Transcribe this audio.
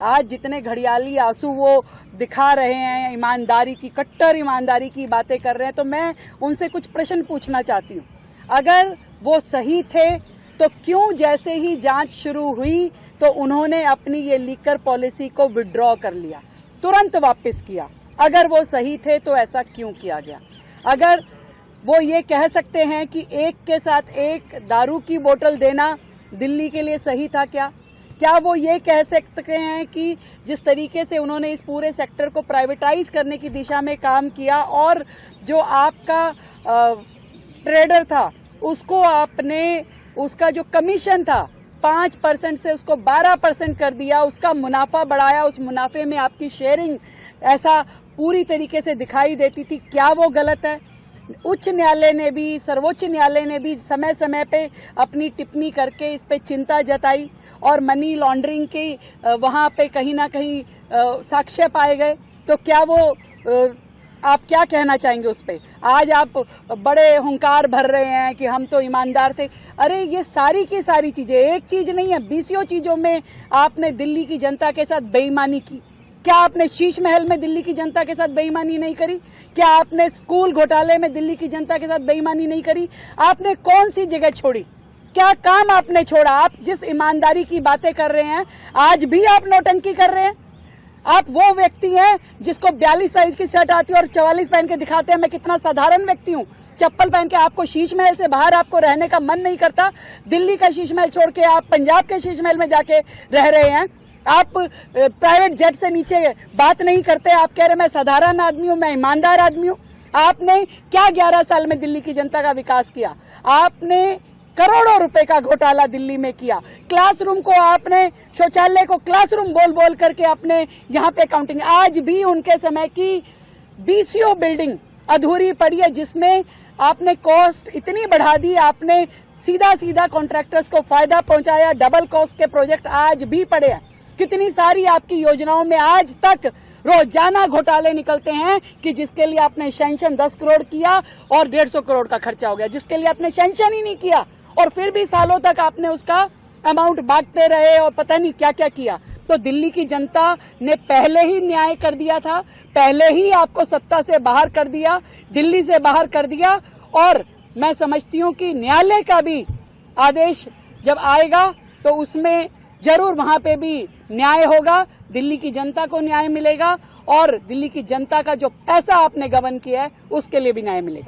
आज जितने घड़ियाली आंसू वो दिखा रहे हैं, ईमानदारी की, कट्टर ईमानदारी की बातें कर रहे हैं, तो मैं उनसे कुछ प्रश्न पूछना चाहती हूँ। अगर वो सही थे तो क्यों जैसे ही जांच शुरू हुई तो उन्होंने अपनी ये लीकर पॉलिसी को विड्रॉ कर लिया, तुरंत वापस किया? अगर वो सही थे तो ऐसा क्यों किया गया? अगर वो ये कह सकते हैं कि एक के साथ एक दारू की बोतल देना दिल्ली के लिए सही था क्या वो ये कह सकते हैं कि जिस तरीके से उन्होंने इस पूरे सेक्टर को प्राइवेटाइज करने की दिशा में काम किया और जो आपका ट्रेडर था उसको आपने, उसका जो कमीशन था 5% से उसको 12% कर दिया, उसका मुनाफा बढ़ाया, उस मुनाफे में आपकी शेयरिंग ऐसा पूरी तरीके से दिखाई देती थी, क्या वो गलत है? उच्च न्यायालय ने भी, सर्वोच्च न्यायालय ने भी समय समय पे अपनी टिप्पणी करके इस पे चिंता जताई और मनी लॉन्ड्रिंग की वहाँ पे कहीं ना कहीं साक्ष्य पाए गए। तो क्या वो आप क्या कहना चाहेंगे उस पे? आज आप बड़े हुंकार भर रहे हैं कि हम तो ईमानदार थे। अरे ये सारी की सारी चीजें, एक चीज नहीं है, 20 चीजों में आपने दिल्ली की जनता के साथ बेईमानी की। क्या आपने शीश महल में दिल्ली की जनता के साथ बेईमानी नहीं करी? क्या आपने स्कूल घोटाले में दिल्ली की जनता के साथ बेईमानी नहीं करी? आपने कौन सी जगह छोड़ी? क्या काम आपने छोड़ा? आप जिस ईमानदारी की बातें कर रहे हैं आज भी आप नौटंकी कर रहे हैं। आप वो व्यक्ति हैं जिसको 42 साइज की शर्ट आती है और 44 पहन के दिखाते हैं मैं कितना साधारण व्यक्ति हूँ। चप्पल पहन के आपको शीश महल से बाहर आपको रहने का मन नहीं करता। दिल्ली का शीश महल छोड़ के आप पंजाब के शीश महल में जाके रह रहे हैं। आप प्राइवेट जेट से नीचे बात नहीं करते। आप कह रहे मैं साधारण आदमी हूँ, मैं ईमानदार आदमी हूँ। आपने क्या 11 साल में दिल्ली की जनता का विकास किया? आपने करोड़ों रुपए का घोटाला दिल्ली में किया। क्लासरूम को आपने, शौचालय को क्लासरूम बोल बोल करके आपने यहाँ पे काउंटिंग, आज भी उनके समय की BCO बिल्डिंग अधूरी पड़ी है जिसमें आपने कॉस्ट इतनी बढ़ा दी, आपने सीधा सीधा कॉन्ट्रैक्टर्स को फायदा पहुंचाया। डबल कॉस्ट के प्रोजेक्ट आज भी पड़े हैं। कितनी सारी आपकी योजनाओं में आज तक रोजाना घोटाले निकलते हैं कि जिसके लिए आपने सैंक्शन 10 करोड़ किया और 150 करोड़ का खर्चा हो गया, जिसके लिए आपने सैंक्शन ही नहीं किया और फिर भी सालों तक आपने उसका अमाउंट बांटते रहे और पता नहीं क्या क्या किया। तो दिल्ली की जनता ने पहले ही न्याय कर दिया था, पहले ही आपको सत्ता से बाहर कर दिया, दिल्ली से बाहर कर दिया। और मैं समझती हूँ कि न्यायालय का भी आदेश जब आएगा तो उसमें जरूर वहां पे भी न्याय होगा, दिल्ली की जनता को न्याय मिलेगा और दिल्ली की जनता का जो पैसा आपने गबन किया है उसके लिए भी न्याय मिलेगा।